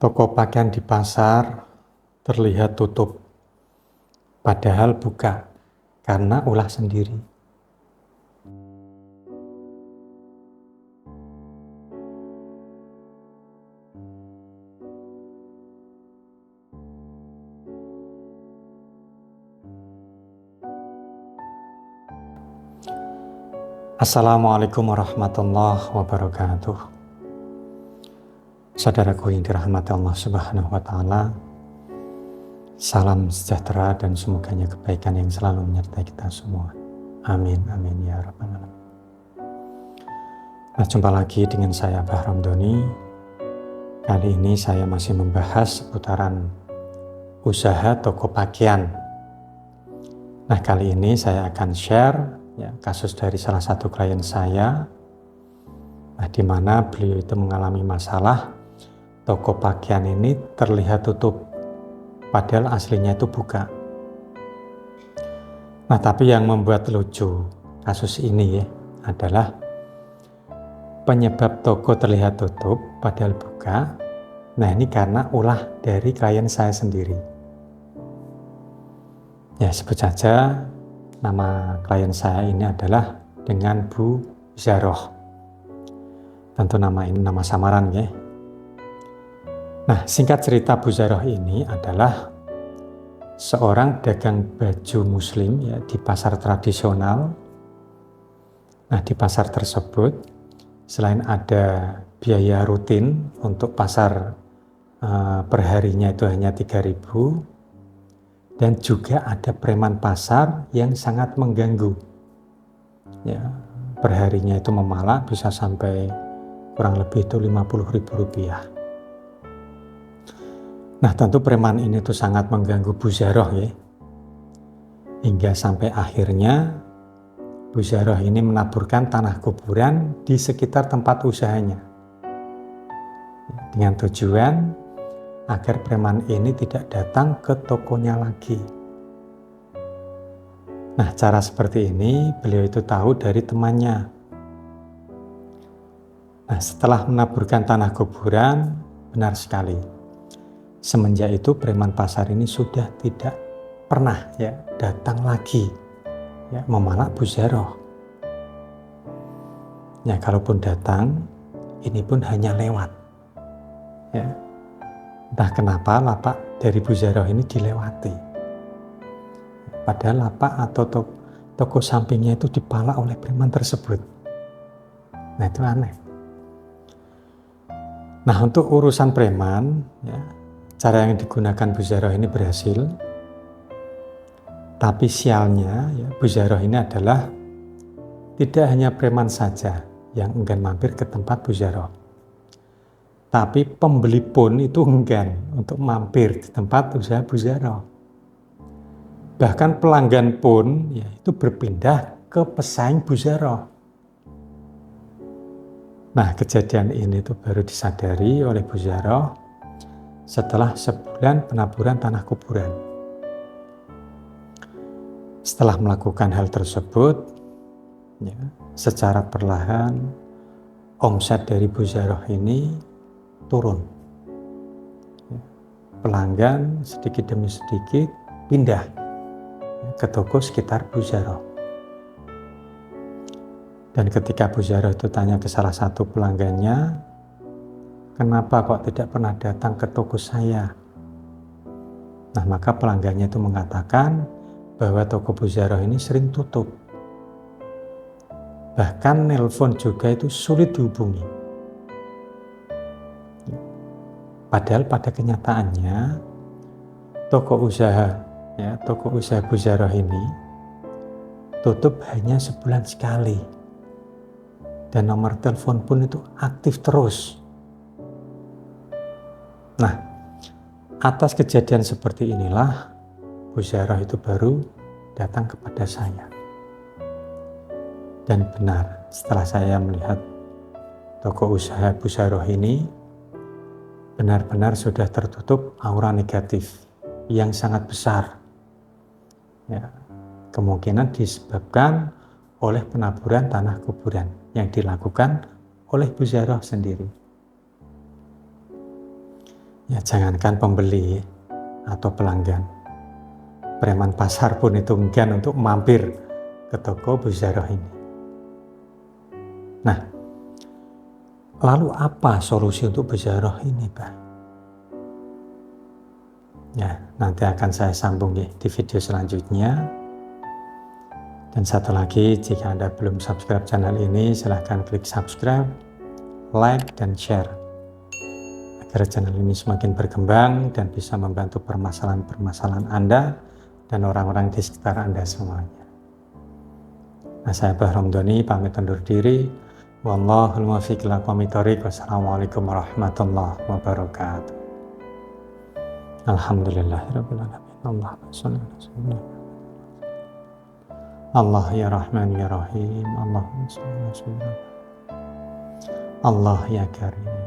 Toko pakaian di pasar terlihat tutup, padahal buka karena ulah sendiri. Assalamualaikum warahmatullahi wabarakatuh. Saudaraku yang dirahmati Allah Subhanahu wa Ta'ala, salam sejahtera dan semoganya kebaikan yang selalu menyertai kita semua. Amin, amin ya rabbal alamin. Nah, jumpa lagi dengan saya Bahram Doni. Kali ini saya masih membahas seputaran usaha toko pakaian. Nah, kali ini saya akan share kasus dari salah satu klien saya, di mana beliau itu mengalami masalah toko pakaian ini terlihat tutup, padahal aslinya itu buka. Nah, tapi yang membuat lucu kasus ini adalah penyebab toko terlihat tutup padahal buka. Nah, ini karena ulah dari klien saya sendiri. Ya, sebut saja nama klien saya ini adalah dengan Bu Zaroh. Tentu nama ini nama samaran ya. Nah, singkat cerita, Bu Zaroh ini adalah seorang dagang baju muslim di pasar tradisional. Nah, di pasar tersebut selain ada biaya rutin untuk pasar perharinya itu hanya 3.000, dan juga ada preman pasar yang sangat mengganggu. Ya, perharinya itu memalak bisa sampai kurang lebih itu Rp50.000. Nah, tentu preman ini tuh sangat mengganggu Bu Zaroh ya. Hingga sampai akhirnya Bu Zaroh ini menaburkan tanah kuburan di sekitar tempat usahanya. Dengan tujuan agar preman ini tidak datang ke tokonya lagi. Nah, cara seperti ini beliau itu tahu dari temannya. Nah, setelah menaburkan tanah kuburan, benar sekali. Semenjak itu preman pasar ini sudah tidak pernah datang lagi memalak Bu Zaroh. Ya, kalaupun datang, ini pun hanya lewat. Ya. Entah kenapa lapak dari Bu Zaroh ini dilewati. Padahal lapak atau toko sampingnya itu dipalak oleh preman tersebut. Nah, itu aneh. Nah, untuk urusan preman, cara yang digunakan Bu Zaroh ini berhasil. Tapi sialnya Bu Zaroh ini adalah tidak hanya preman saja yang enggan mampir ke tempat Bu Zaroh. Tapi pembeli pun itu enggan untuk mampir di tempat usaha Bu Zaroh. Bahkan pelanggan pun itu berpindah ke pesaing Bu Zaroh. Nah, kejadian ini tuh baru disadari oleh Bu Zaroh setelah sebulan penaburan tanah kuburan. Setelah melakukan hal tersebut, secara perlahan omset dari Bu Zaroh ini turun. Pelanggan sedikit demi sedikit pindah ke toko sekitar Bu Zaroh. Dan ketika Bu Zaroh itu tanya ke salah satu pelanggannya, kenapa kok tidak pernah datang ke toko saya? Nah, maka pelanggannya itu mengatakan bahwa toko Bu Zaroh ini sering tutup. Bahkan nelpon juga itu sulit dihubungi. Padahal pada kenyataannya toko usaha Bu Zaroh ini tutup hanya sebulan sekali. Dan nomor telepon pun itu aktif terus. Nah, atas kejadian seperti inilah Bu Zaroh itu baru datang kepada saya. Dan benar, setelah saya melihat toko usaha Bu Zaroh ini benar-benar sudah tertutup aura negatif yang sangat besar. Kemungkinan disebabkan oleh penaburan tanah kuburan yang dilakukan oleh Bu Zaroh sendiri. Ya jangankan pembeli atau pelanggan, preman pasar pun itu enggan untuk mampir ke toko Bu Zaroh ini. Nah, lalu apa solusi untuk Bu Zaroh ini, Pak? Ya, nanti akan saya sambung di video selanjutnya. Dan satu lagi, jika Anda belum subscribe channel ini, silahkan klik subscribe, like, dan share agar channel ini semakin berkembang dan bisa membantu permasalahan-permasalahan Anda dan orang-orang di sekitar Anda semuanya. Nah, saya Bahrom Doni pamit undur diri. Wallahul muwaffiq ila aqwamit thoriq. Wassalamualaikum warahmatullahi wabarakatuh. Alhamdulillahirabbil alamin. Allahumma shalli ala sayyidina Allah ya Rahman ya Rahim. Allahumma shalli ala sayyidina Allah ya Karim.